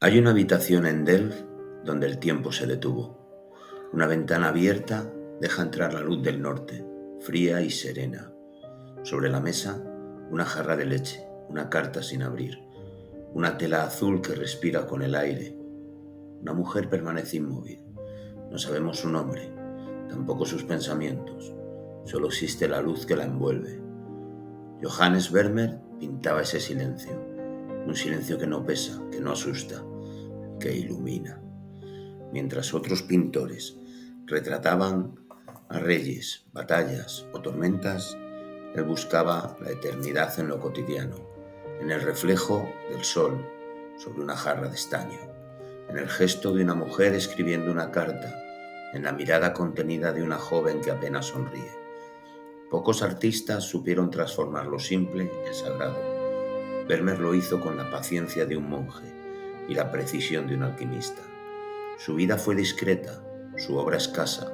Hay una habitación en Delft donde el tiempo se detuvo. Una ventana abierta deja entrar la luz del norte, fría y serena. Sobre la mesa, una jarra de leche, una carta sin abrir, una tela azul que respira con el aire. Una mujer permanece inmóvil. No sabemos su nombre, tampoco sus pensamientos. Solo existe la luz que la envuelve. Johannes Vermeer pintaba ese silencio, un silencio que no pesa, que no asusta, que ilumina. Mientras otros pintores retrataban a reyes, batallas o tormentas, él buscaba la eternidad en lo cotidiano, en el reflejo del sol sobre una jarra de estaño, en el gesto de una mujer escribiendo una carta, en la mirada contenida de una joven que apenas sonríe. Pocos artistas supieron transformar lo simple en sagrado. Vermeer lo hizo con la paciencia de un monje y la precisión de un alquimista. Su vida fue discreta, su obra escasa,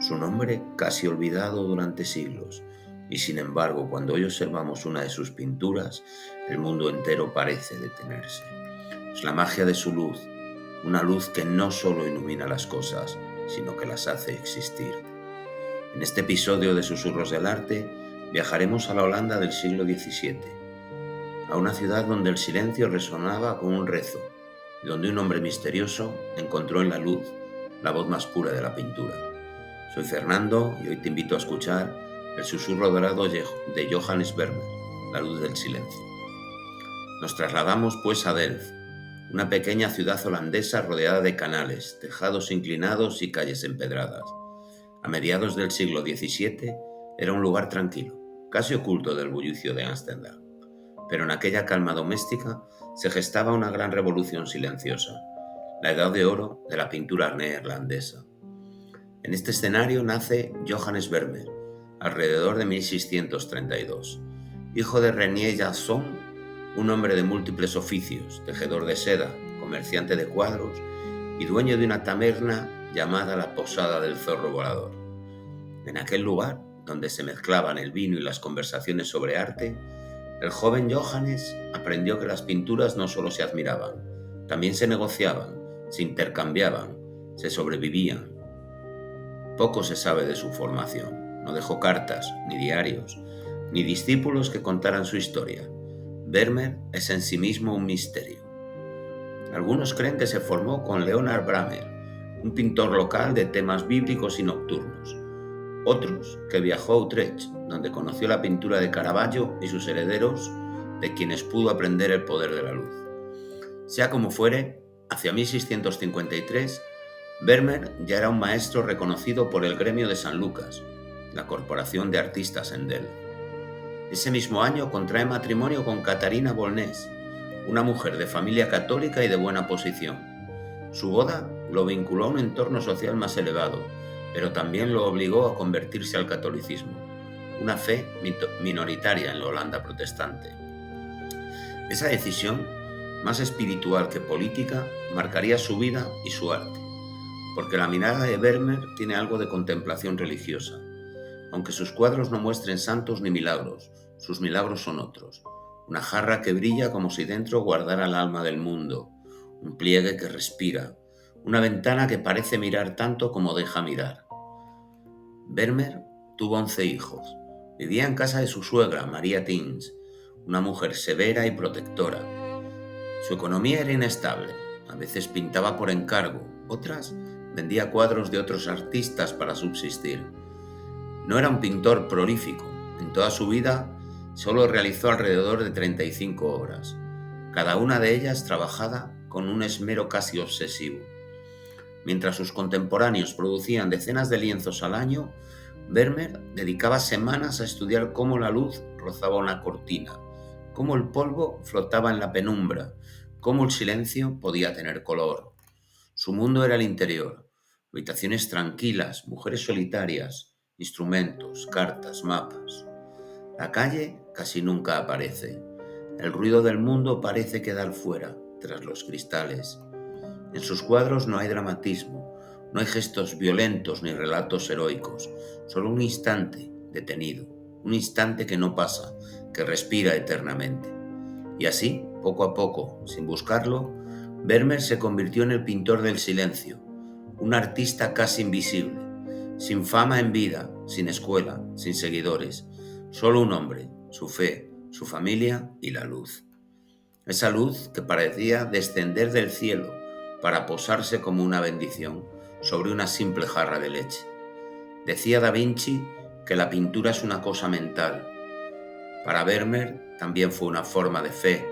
su nombre casi olvidado durante siglos, y sin embargo, cuando hoy observamos una de sus pinturas, el mundo entero parece detenerse. Es la magia de su luz, una luz que no solo ilumina las cosas, sino que las hace existir. En este episodio de Susurros del Arte, viajaremos a la Holanda del siglo XVII, a una ciudad donde el silencio resonaba con un rezo, y donde un hombre misterioso encontró en la luz la voz más pura de la pintura. Soy Fernando y hoy te invito a escuchar el susurro dorado de Johannes Vermeer, la luz del silencio. Nos trasladamos pues a Delft, una pequeña ciudad holandesa rodeada de canales, tejados inclinados y calles empedradas. A mediados del siglo XVII era un lugar tranquilo, casi oculto del bullicio de Ámsterdam. Pero en aquella calma doméstica se gestaba una gran revolución silenciosa, la edad de oro de la pintura neerlandesa. En este escenario nace Johannes Vermeer, alrededor de 1632, hijo de René Jasson, un hombre de múltiples oficios, tejedor de seda, comerciante de cuadros y dueño de una taberna llamada la Posada del Zorro Volador. En aquel lugar, donde se mezclaban el vino y las conversaciones sobre arte, el joven Johannes aprendió que las pinturas no solo se admiraban, también se negociaban, se intercambiaban, se sobrevivían. Poco se sabe de su formación. No dejó cartas, ni diarios, ni discípulos que contaran su historia. Vermeer es en sí mismo un misterio. Algunos creen que se formó con Leonard Brammer, un pintor local de temas bíblicos y nocturnos. Otros que viajó a Utrecht, donde conoció la pintura de Caravaggio y sus herederos, de quienes pudo aprender el poder de la luz. Sea como fuere, hacia 1653, Vermeer ya era un maestro reconocido por el gremio de San Lucas, la corporación de artistas en Delft. Ese mismo año contrae matrimonio con Catarina Bolnés, una mujer de familia católica y de buena posición. Su boda lo vinculó a un entorno social más elevado, pero también lo obligó a convertirse al catolicismo, una fe minoritaria en la Holanda protestante. Esa decisión, más espiritual que política, marcaría su vida y su arte, porque la mirada de Vermeer tiene algo de contemplación religiosa. Aunque sus cuadros no muestren santos ni milagros, sus milagros son otros. Una jarra que brilla como si dentro guardara el alma del mundo, un pliegue que respira, una ventana que parece mirar tanto como deja mirar. Vermeer tuvo 11 hijos. Vivía en casa de su suegra, María Tins, una mujer severa y protectora. Su economía era inestable. A veces pintaba por encargo, otras vendía cuadros de otros artistas para subsistir. No era un pintor prolífico. En toda su vida solo realizó alrededor de 35 obras, cada una de ellas trabajada con un esmero casi obsesivo. Mientras sus contemporáneos producían decenas de lienzos al año, Vermeer dedicaba semanas a estudiar cómo la luz rozaba una cortina, cómo el polvo flotaba en la penumbra, cómo el silencio podía tener color. Su mundo era el interior, habitaciones tranquilas, mujeres solitarias, instrumentos, cartas, mapas. La calle casi nunca aparece. El ruido del mundo parece quedar fuera, tras los cristales. En sus cuadros no hay dramatismo, no hay gestos violentos ni relatos heroicos, solo un instante detenido, un instante que no pasa, que respira eternamente. Y así, poco a poco, sin buscarlo, Vermeer se convirtió en el pintor del silencio, un artista casi invisible, sin fama en vida, sin escuela, sin seguidores, solo un hombre, su fe, su familia y la luz. Esa luz que parecía descender del cielo para posarse como una bendición sobre una simple jarra de leche. Decía Da Vinci que la pintura es una cosa mental. Para Vermeer también fue una forma de fe,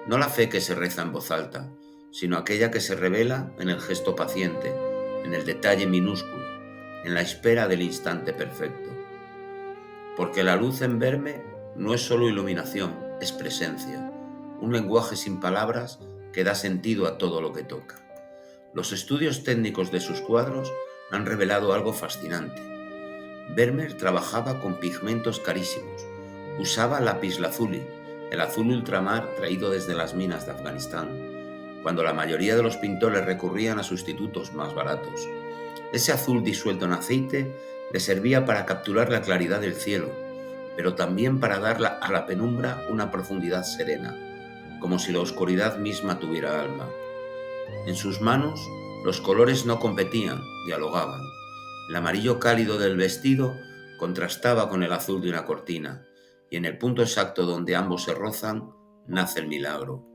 no la fe que se reza en voz alta, sino aquella que se revela en el gesto paciente, en el detalle minúsculo, en la espera del instante perfecto. Porque la luz en Vermeer no es solo iluminación, es presencia, un lenguaje sin palabras que da sentido a todo lo que toca. Los estudios técnicos de sus cuadros han revelado algo fascinante. Vermeer trabajaba con pigmentos carísimos, usaba lapislázuli, el azul ultramar traído desde las minas de Afganistán, cuando la mayoría de los pintores recurrían a sustitutos más baratos. Ese azul disuelto en aceite le servía para capturar la claridad del cielo, pero también para dar a la penumbra una profundidad serena, como si la oscuridad misma tuviera alma. En sus manos los colores no competían, dialogaban. El amarillo cálido del vestido contrastaba con el azul de una cortina, y en el punto exacto donde ambos se rozan, nace el milagro.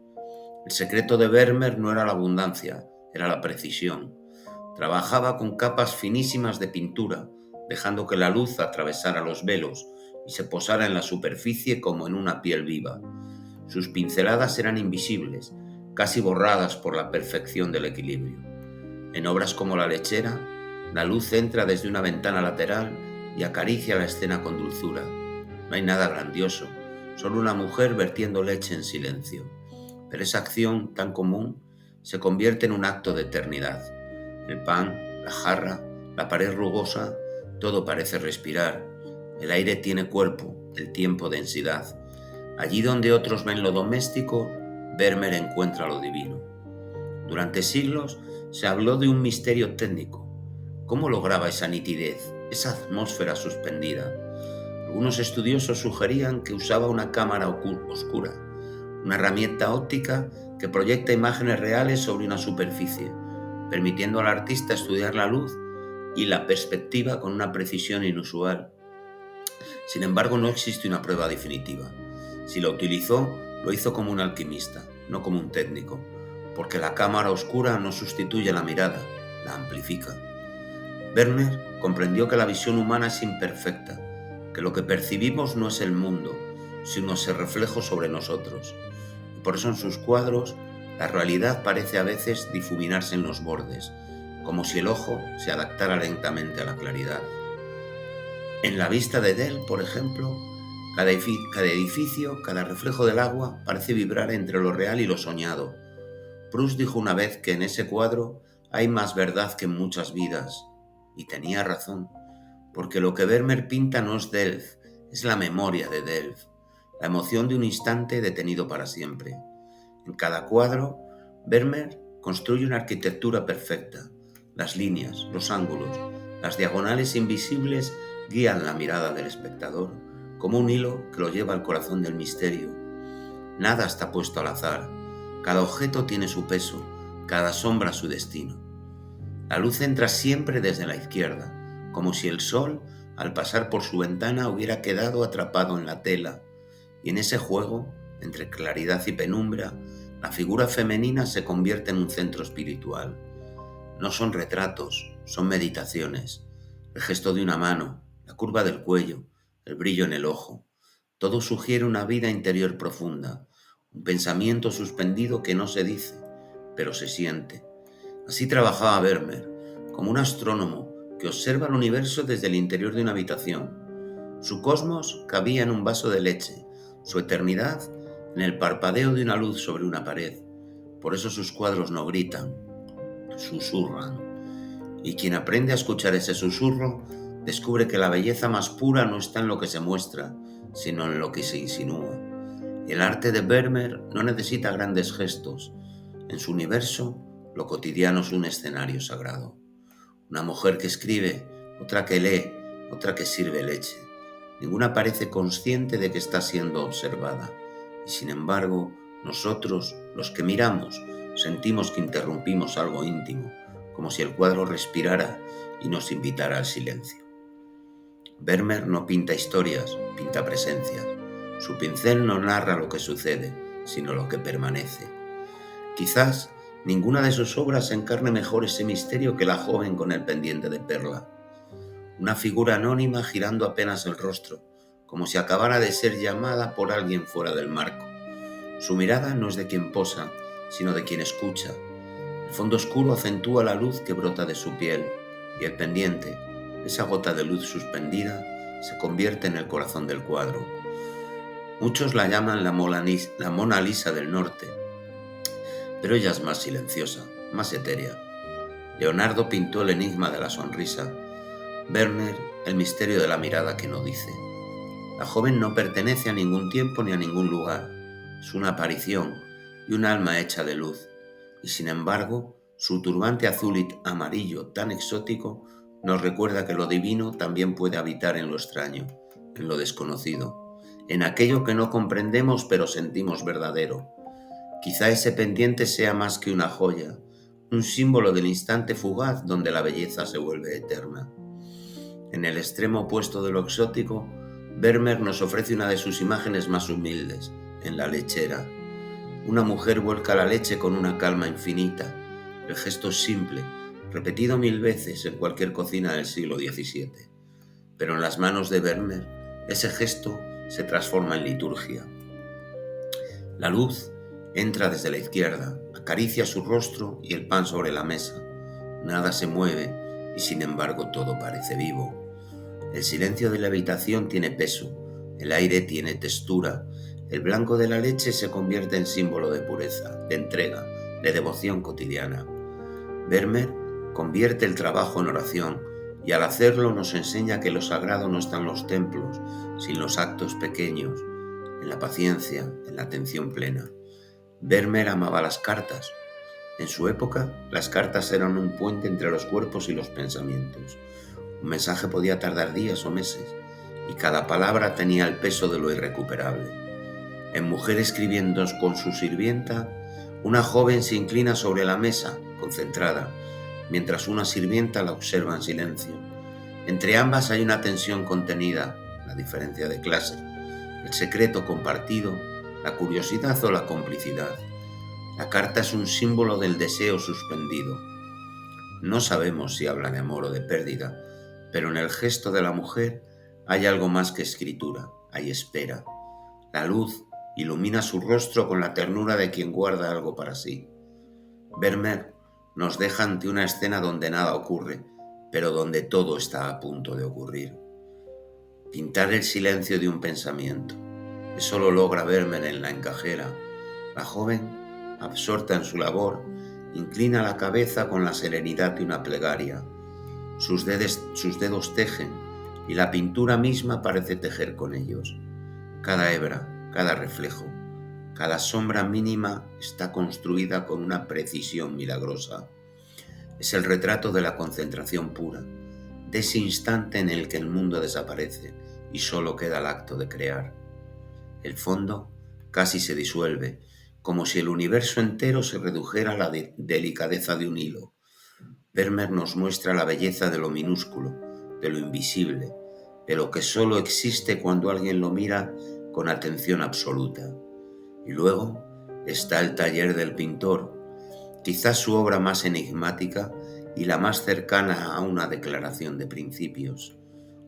El secreto de Vermeer no era la abundancia, era la precisión. Trabajaba con capas finísimas de pintura, dejando que la luz atravesara los velos y se posara en la superficie como en una piel viva. Sus pinceladas eran invisibles, casi borradas por la perfección del equilibrio. En obras como La lechera, la luz entra desde una ventana lateral y acaricia la escena con dulzura. No hay nada grandioso, solo una mujer vertiendo leche en silencio. Pero esa acción tan común se convierte en un acto de eternidad. El pan, la jarra, la pared rugosa, todo parece respirar. El aire tiene cuerpo, el tiempo densidad. Allí donde otros ven lo doméstico, Vermeer encuentra lo divino. Durante siglos se habló de un misterio técnico. ¿Cómo lograba esa nitidez, esa atmósfera suspendida? Algunos estudiosos sugerían que usaba una cámara oscura, una herramienta óptica que proyecta imágenes reales sobre una superficie, permitiendo al artista estudiar la luz y la perspectiva con una precisión inusual. Sin embargo, no existe una prueba definitiva. Si la utilizó, lo hizo como un alquimista, no como un técnico, porque la cámara oscura no sustituye la mirada, la amplifica. Vermeer comprendió que la visión humana es imperfecta, que lo que percibimos no es el mundo, sino ese reflejo sobre nosotros. Y por eso en sus cuadros, la realidad parece a veces difuminarse en los bordes, como si el ojo se adaptara lentamente a la claridad. En La vista de Dell, por ejemplo, cada edificio, cada reflejo del agua parece vibrar entre lo real y lo soñado. Proust dijo una vez que en ese cuadro hay más verdad que en muchas vidas, y tenía razón, porque lo que Vermeer pinta no es Delft, es la memoria de Delft, la emoción de un instante detenido para siempre. En cada cuadro, Vermeer construye una arquitectura perfecta. Las líneas, los ángulos, las diagonales invisibles guían la mirada del espectador, como un hilo que lo lleva al corazón del misterio. Nada está puesto al azar, cada objeto tiene su peso, cada sombra su destino. La luz entra siempre desde la izquierda, como si el sol, al pasar por su ventana, hubiera quedado atrapado en la tela, y en ese juego, entre claridad y penumbra, la figura femenina se convierte en un centro espiritual. No son retratos, son meditaciones. El gesto de una mano, la curva del cuello, el brillo en el ojo. Todo sugiere una vida interior profunda, un pensamiento suspendido que no se dice, pero se siente. Así trabajaba Vermeer, como un astrónomo que observa el universo desde el interior de una habitación. Su cosmos cabía en un vaso de leche, su eternidad en el parpadeo de una luz sobre una pared. Por eso sus cuadros no gritan, susurran. Y quien aprende a escuchar ese susurro, descubre que la belleza más pura no está en lo que se muestra, sino en lo que se insinúa. El arte de Vermeer no necesita grandes gestos. En su universo, lo cotidiano es un escenario sagrado. Una mujer que escribe, otra que lee, otra que sirve leche. Ninguna parece consciente de que está siendo observada. Y sin embargo, nosotros, los que miramos, sentimos que interrumpimos algo íntimo, como si el cuadro respirara y nos invitara al silencio. Vermeer no pinta historias, pinta presencias. Su pincel no narra lo que sucede, sino lo que permanece. Quizás ninguna de sus obras encarne mejor ese misterio que La joven con el pendiente de perla. Una figura anónima girando apenas el rostro, como si acabara de ser llamada por alguien fuera del marco. Su mirada no es de quien posa, sino de quien escucha. El fondo oscuro acentúa la luz que brota de su piel, y el pendiente, esa gota de luz suspendida, se convierte en el corazón del cuadro. Muchos la llaman la Mona Lisa del Norte, pero ella es más silenciosa, más etérea. Leonardo pintó el enigma de la sonrisa, Vermeer el misterio de la mirada que no dice. La joven no pertenece a ningún tiempo ni a ningún lugar, es una aparición y un alma hecha de luz, y sin embargo, su turbante azul y amarillo tan exótico nos recuerda que lo divino también puede habitar en lo extraño, en lo desconocido, en aquello que no comprendemos pero sentimos verdadero. Quizá ese pendiente sea más que una joya, un símbolo del instante fugaz donde la belleza se vuelve eterna. En el extremo opuesto de lo exótico, Vermeer nos ofrece una de sus imágenes más humildes, en la lechera. Una mujer vuelca la leche con una calma infinita. El gesto es simple, repetido 1000 veces en cualquier cocina del siglo XVII. Pero en las manos de Vermeer, ese gesto se transforma en liturgia. La luz entra desde la izquierda, acaricia su rostro y el pan sobre la mesa. Nada se mueve y sin embargo todo parece vivo. El silencio de la habitación tiene peso, el aire tiene textura, el blanco de la leche se convierte en símbolo de pureza, de entrega, de devoción cotidiana. Vermeer convierte el trabajo en oración y al hacerlo nos enseña que lo sagrado no está en los templos, sino en los actos pequeños, en la paciencia, en la atención plena. Vermeer amaba las cartas. En su época, las cartas eran un puente entre los cuerpos y los pensamientos. Un mensaje podía tardar días o meses, y cada palabra tenía el peso de lo irrecuperable. En Mujer escribiendo con su sirvienta, una joven se inclina sobre la mesa, concentrada, mientras una sirvienta la observa en silencio. Entre ambas hay una tensión contenida, la diferencia de clase, el secreto compartido, la curiosidad o la complicidad. La carta es un símbolo del deseo suspendido. No sabemos si habla de amor o de pérdida, pero en el gesto de la mujer hay algo más que escritura, hay espera. La luz ilumina su rostro con la ternura de quien guarda algo para sí. Vermeer nos deja ante una escena donde nada ocurre, pero donde todo está a punto de ocurrir. Pintar el silencio de un pensamiento. Eso lo logra Vermeer en La encajera. La joven, absorta en su labor, inclina la cabeza con la serenidad de una plegaria. Sus dedos tejen y la pintura misma parece tejer con ellos. Cada hebra, cada reflejo, cada sombra mínima está construida con una precisión milagrosa. Es el retrato de la concentración pura, de ese instante en el que el mundo desaparece y solo queda el acto de crear. El fondo casi se disuelve, como si el universo entero se redujera a la delicadeza de un hilo. Vermeer nos muestra la belleza de lo minúsculo, de lo invisible, de lo que solo existe cuando alguien lo mira con atención absoluta. Y luego está El taller del pintor, quizás su obra más enigmática y la más cercana a una declaración de principios.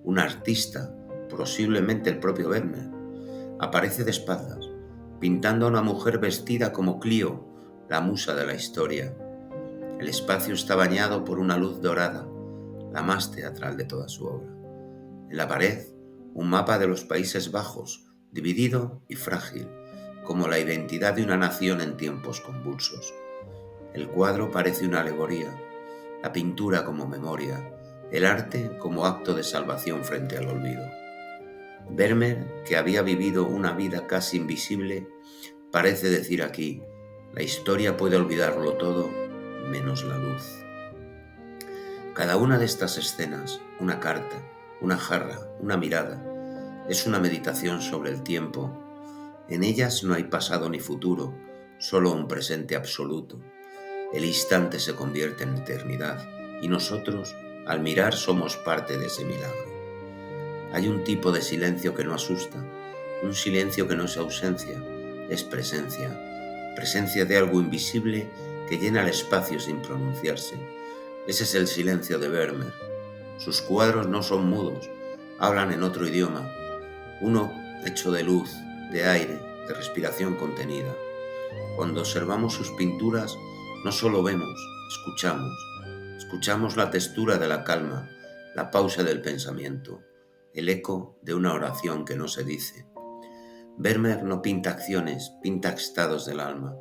Un artista, posiblemente el propio Vermeer, aparece de espaldas, pintando a una mujer vestida como Clio, la musa de la historia. El espacio está bañado por una luz dorada, la más teatral de toda su obra. En la pared, un mapa de los Países Bajos, dividido y frágil, como la identidad de una nación en tiempos convulsos. El cuadro parece una alegoría, la pintura como memoria, el arte como acto de salvación frente al olvido. Vermeer, que había vivido una vida casi invisible, parece decir aquí, la historia puede olvidarlo todo, menos la luz. Cada una de estas escenas, una carta, una jarra, una mirada, es una meditación sobre el tiempo. En ellas no hay pasado ni futuro, solo un presente absoluto. El instante se convierte en eternidad y nosotros, al mirar, somos parte de ese milagro. Hay un tipo de silencio que no asusta, un silencio que no es ausencia, es presencia, presencia de algo invisible que llena el espacio sin pronunciarse. Ese es el silencio de Vermeer. Sus cuadros no son mudos, hablan en otro idioma, uno hecho de luz, de aire, de respiración contenida. Cuando observamos sus pinturas, no solo vemos, escuchamos la textura de la calma, la pausa del pensamiento, el eco de una oración que no se dice. Vermeer no pinta acciones, pinta estados del alma.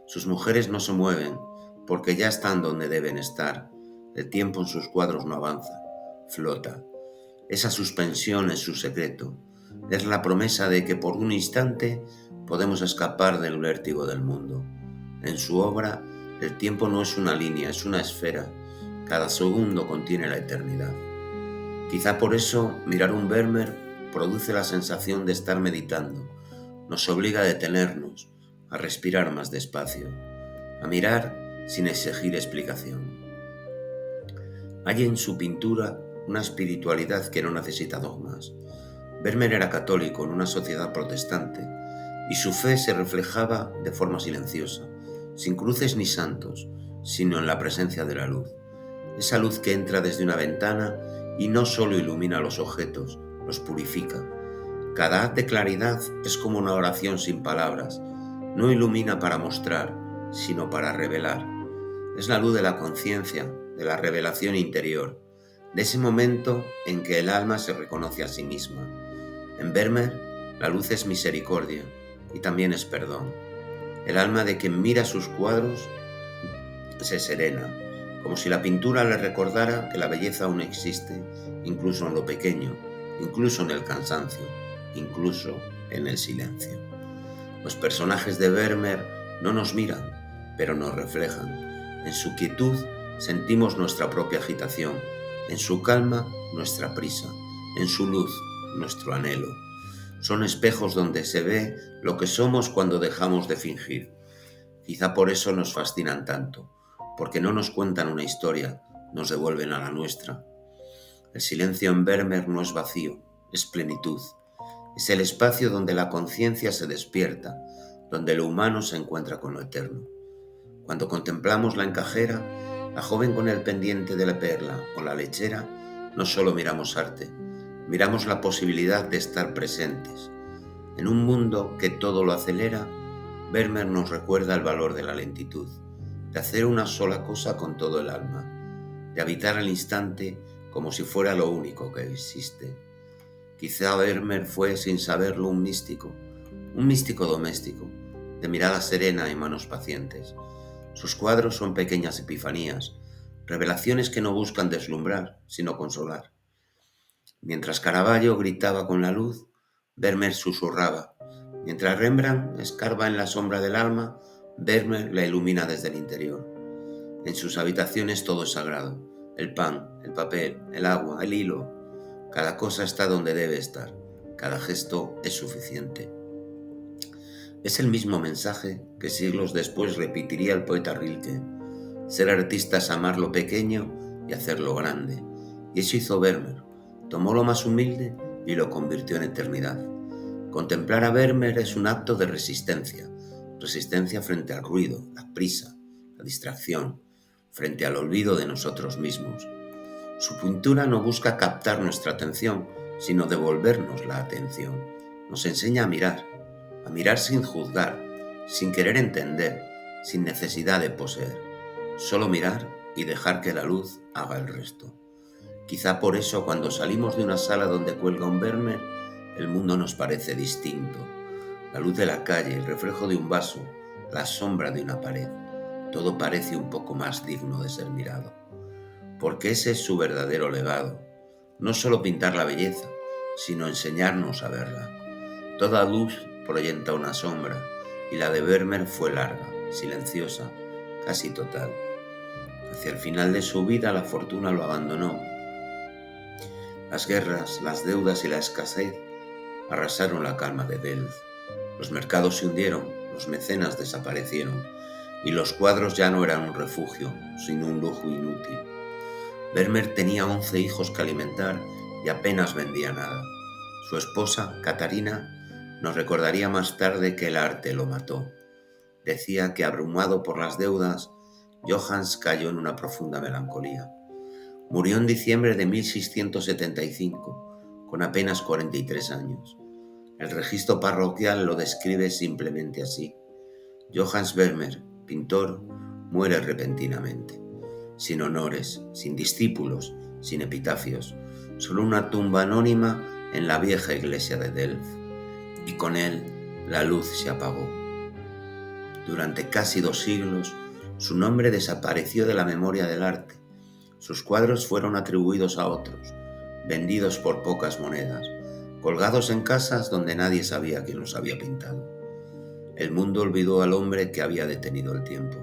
Sus mujeres no se mueven porque ya están donde deben estar. El tiempo en sus cuadros no avanza, flota. Esa suspensión es su secreto. Es la promesa de que por un instante podemos escapar del vértigo del mundo. En su obra, el tiempo no es una línea, es una esfera. Cada segundo contiene la eternidad. Quizá por eso mirar un Vermeer produce la sensación de estar meditando. Nos obliga a detenernos, a respirar más despacio, a mirar sin exigir explicación. Hay en su pintura una espiritualidad que no necesita dogmas. Vermeer era católico en una sociedad protestante y su fe se reflejaba de forma silenciosa, sin cruces ni santos, sino en la presencia de la luz. Esa luz que entra desde una ventana y no solo ilumina los objetos, los purifica. Cada haz de claridad es como una oración sin palabras. No ilumina para mostrar, sino para revelar. Es la luz de la conciencia, de la revelación interior, de ese momento en que el alma se reconoce a sí misma. En Vermeer, la luz es misericordia y también es perdón. El alma de quien mira sus cuadros se serena, como si la pintura le recordara que la belleza aún existe, incluso en lo pequeño, incluso en el cansancio, incluso en el silencio. Los personajes de Vermeer no nos miran, pero nos reflejan. En su quietud sentimos nuestra propia agitación, en su calma nuestra prisa, en su luz nuestro anhelo. Son espejos donde se ve lo que somos cuando dejamos de fingir. Quizá por eso nos fascinan tanto, porque no nos cuentan una historia, nos devuelven a la nuestra. El silencio en Vermeer no es vacío, es plenitud. Es el espacio donde la conciencia se despierta, donde lo humano se encuentra con lo eterno. Cuando contemplamos la encajera, la joven con el pendiente de la perla o la lechera, no solo miramos arte, miramos la posibilidad de estar presentes. En un mundo que todo lo acelera, Vermeer nos recuerda el valor de la lentitud, de hacer una sola cosa con todo el alma, de habitar el instante como si fuera lo único que existe. Quizá Vermeer fue, sin saberlo, un místico doméstico, de mirada serena y manos pacientes. Sus cuadros son pequeñas epifanías, revelaciones que no buscan deslumbrar, sino consolar. Mientras Caravaggio gritaba con la luz, Vermeer susurraba. Mientras Rembrandt escarba en la sombra del alma, Vermeer la ilumina desde el interior. En sus habitaciones todo es sagrado. El pan, el papel, el agua, el hilo. Cada cosa está donde debe estar. Cada gesto es suficiente. Es el mismo mensaje que siglos después repetiría el poeta Rilke. Ser artista es amar lo pequeño y hacerlo grande. Y eso hizo Vermeer. Tomó lo más humilde y lo convirtió en eternidad. Contemplar a Vermeer es un acto de resistencia. Resistencia frente al ruido, la prisa, la distracción, frente al olvido de nosotros mismos. Su pintura no busca captar nuestra atención, sino devolvernos la atención. Nos enseña a mirar sin juzgar, sin querer entender, sin necesidad de poseer. Solo mirar y dejar que la luz haga el resto. Quizá por eso cuando salimos de una sala donde cuelga un Vermeer, el mundo nos parece distinto. La luz de la calle, el reflejo de un vaso, la sombra de una pared. Todo parece un poco más digno de ser mirado. Porque ese es su verdadero legado. No solo pintar la belleza, sino enseñarnos a verla. Toda luz proyecta una sombra, y la de Vermeer fue larga, silenciosa, casi total. Hacia el final de su vida la fortuna lo abandonó. Las guerras, las deudas y la escasez arrasaron la calma de Delft. Los mercados se hundieron, los mecenas desaparecieron. y los cuadros ya no eran un refugio, sino un lujo inútil. Vermeer tenía 11 hijos que alimentar y apenas vendía nada. Su esposa, Catarina, nos recordaría más tarde que el arte lo mató. Decía que, abrumado por las deudas, Johannes cayó en una profunda melancolía. Murió en diciembre de 1675, con apenas 43 años. El registro parroquial lo describe simplemente así: Johannes Vermeer, pintor, muere repentinamente. Sin honores, sin discípulos, sin epitafios, solo una tumba anónima en la vieja iglesia de Delft. Y con él la luz se apagó. Durante casi 2 siglos, su nombre desapareció de la memoria del arte. Sus cuadros fueron atribuidos a otros, vendidos por pocas monedas, colgados en casas donde nadie sabía quién los había pintado. El mundo olvidó al hombre que había detenido el tiempo.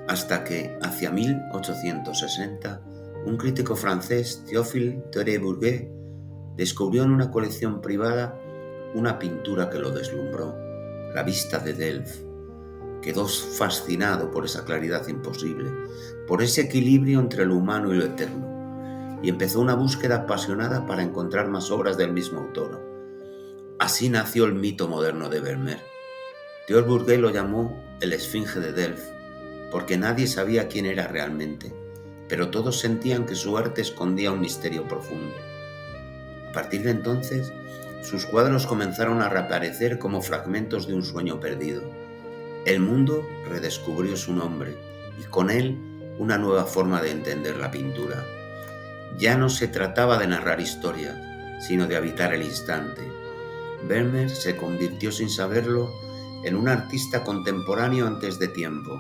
Hasta que, hacia 1860, un crítico francés, Théophile Bourget, descubrió en una colección privada una pintura que lo deslumbró: la vista de Delft. Quedó fascinado por esa claridad imposible, por ese equilibrio entre lo humano y lo eterno, y empezó una búsqueda apasionada para encontrar más obras del mismo autor. Así nació el mito moderno de Vermeer. Théophile Bourget lo llamó el Esfinge de Delft, porque nadie sabía quién era realmente, pero todos sentían que su arte escondía un misterio profundo. A partir de entonces, sus cuadros comenzaron a reaparecer como fragmentos de un sueño perdido. El mundo redescubrió su nombre y con él una nueva forma de entender la pintura. Ya no se trataba de narrar historias, sino de habitar el instante. Vermeer se convirtió sin saberlo en un artista contemporáneo antes de tiempo.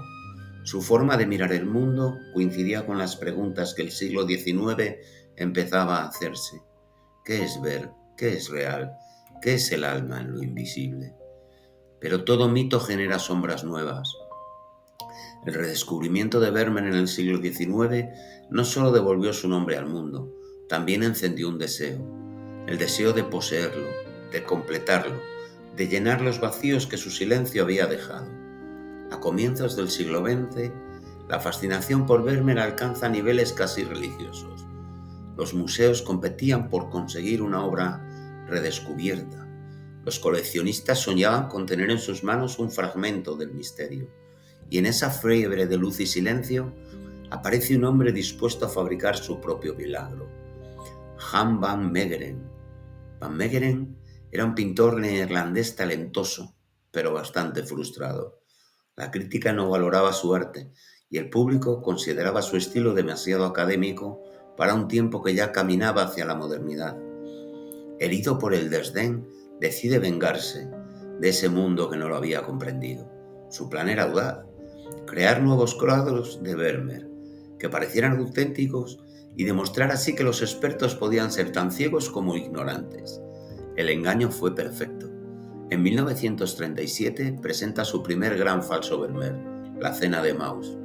Su forma de mirar el mundo coincidía con las preguntas que el siglo XIX empezaba a hacerse. ¿Qué es ver? ¿Qué es real? ¿Qué es el alma en lo invisible? Pero todo mito genera sombras nuevas. El redescubrimiento de Vermeer en el siglo XIX no solo devolvió su nombre al mundo, también encendió un deseo: el deseo de poseerlo, de completarlo, de llenar los vacíos que su silencio había dejado. A comienzos del siglo XX, la fascinación por Vermeer alcanza niveles casi religiosos. Los museos competían por conseguir una obra redescubierta. Los coleccionistas soñaban con tener en sus manos un fragmento del misterio. Y en esa fiebre de luz y silencio aparece un hombre dispuesto a fabricar su propio milagro: Jan van Meegeren. Van Meegeren era un pintor neerlandés talentoso, pero bastante frustrado. La crítica no valoraba su arte y el público consideraba su estilo demasiado académico para un tiempo que ya caminaba hacia la modernidad. Herido por el desdén, decide vengarse de ese mundo que no lo había comprendido. Su plan era audaz: crear nuevos cuadros de Vermeer que parecieran auténticos y demostrar así que los expertos podían ser tan ciegos como ignorantes. El engaño fue perfecto. En 1937 presenta su primer gran falso Vermeer, La cena de Maus.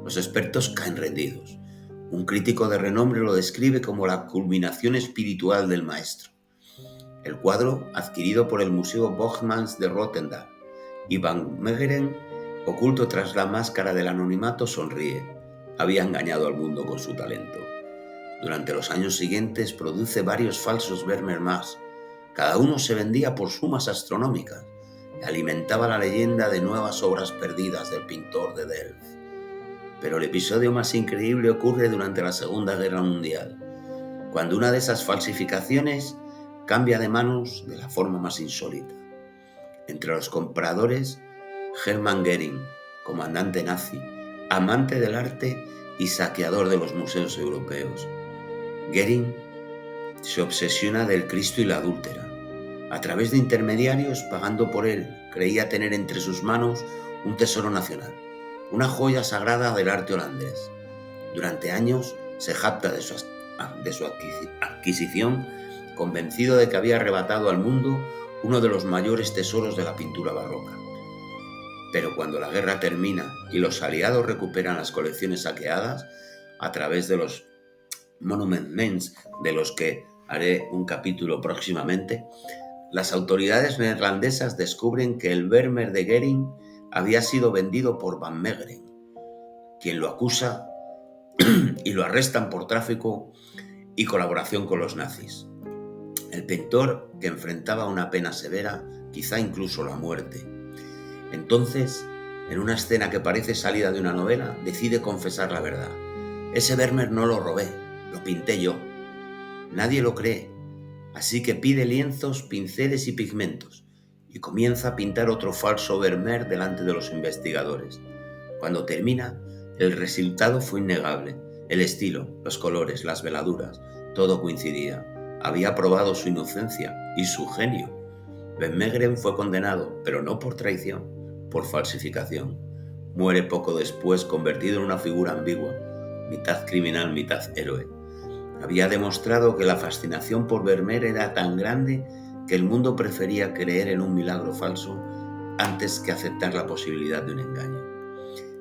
Los expertos caen rendidos. Un crítico de renombre lo describe como la culminación espiritual del maestro. El cuadro, adquirido por el Museo Bochmans de Rotterdam, y Van Meegeren, oculto tras la máscara del anonimato, sonríe. Había engañado al mundo con su talento. Durante los años siguientes produce varios falsos Vermeer más. Cada uno se vendía por sumas astronómicas y alimentaba la leyenda de nuevas obras perdidas del pintor de Delft. Pero el episodio más increíble ocurre durante la Segunda Guerra Mundial, cuando una de esas falsificaciones cambia de manos de la forma más insólita. Entre los compradores, Hermann Göring, comandante nazi, amante del arte y saqueador de los museos europeos. Göring se obsesiona del Cristo y la adúltera. A través de intermediarios, pagando por él, creía tener entre sus manos un tesoro nacional, una joya sagrada del arte holandés. Durante años se jacta de su adquisición, convencido de que había arrebatado al mundo uno de los mayores tesoros de la pintura barroca. Pero cuando la guerra termina y los aliados recuperan las colecciones saqueadas, a través de los Monument Men, de los que haré un capítulo próximamente, las autoridades neerlandesas descubren que el Vermeer de Göring había sido vendido por Van Meegeren, quien lo acusa y lo arrestan por tráfico y colaboración con los nazis. El pintor, que enfrentaba una pena severa, quizá incluso la muerte. Entonces, en una escena que parece salida de una novela, decide confesar la verdad. Ese Vermeer no lo robé, lo pinté yo. Nadie lo cree, así que pide lienzos, pinceles y pigmentos y comienza a pintar otro falso Vermeer delante de los investigadores. Cuando termina, el resultado fue innegable. El estilo, los colores, las veladuras, todo coincidía. Había probado su inocencia y su genio. Van Meegeren fue condenado, pero no por traición, por falsificación. Muere poco después convertido en una figura ambigua, mitad criminal, mitad héroe. Había demostrado que la fascinación por Vermeer era tan grande que el mundo prefería creer en un milagro falso antes que aceptar la posibilidad de un engaño.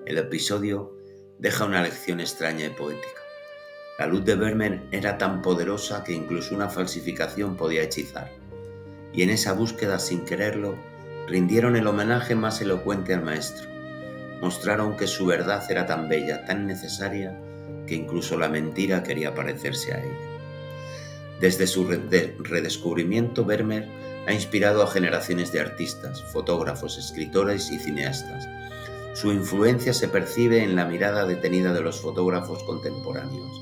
El episodio deja una lección extraña y poética. La luz de Vermeer era tan poderosa que incluso una falsificación podía hechizar. Y en esa búsqueda, sin quererlo, rindieron el homenaje más elocuente al maestro. Mostraron que su verdad era tan bella, tan necesaria, que incluso la mentira quería parecerse a ella. Desde su redescubrimiento, Vermeer ha inspirado a generaciones de artistas, fotógrafos, escritores y cineastas. Su influencia se percibe en la mirada detenida de los fotógrafos contemporáneos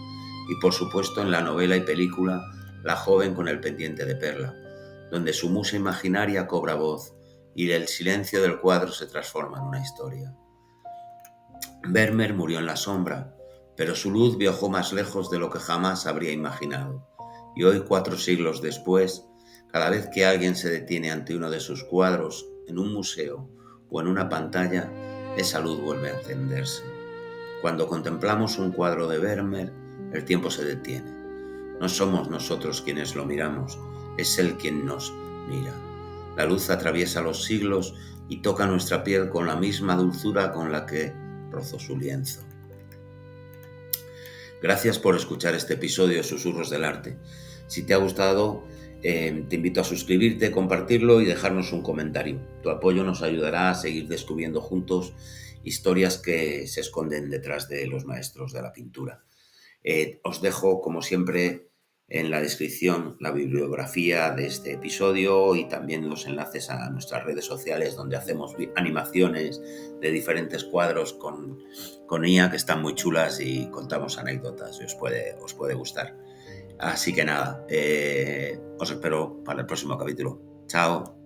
y, por supuesto, en la novela y película La joven con el pendiente de perla, donde su musa imaginaria cobra voz y el silencio del cuadro se transforma en una historia. Vermeer murió en la sombra, pero su luz viajó más lejos de lo que jamás habría imaginado. Y hoy, 4 siglos después, cada vez que alguien se detiene ante uno de sus cuadros en un museo o en una pantalla, esa luz vuelve a encenderse. Cuando contemplamos un cuadro de Vermeer, el tiempo se detiene. No somos nosotros quienes lo miramos, es Él quien nos mira. La luz atraviesa los siglos y toca nuestra piel con la misma dulzura con la que rozó su lienzo. Gracias por escuchar este episodio de Susurros del Arte. Si te ha gustado, te invito a suscribirte, compartirlo y dejarnos un comentario. Tu apoyo nos ayudará a seguir descubriendo juntos historias que se esconden detrás de los maestros de la pintura. Os dejo, como siempre, en la descripción la bibliografía de este episodio y también los enlaces a nuestras redes sociales donde hacemos animaciones de diferentes cuadros con IA que están muy chulas y contamos anécdotas y os puede gustar. Así que nada, os espero para el próximo capítulo. Chao.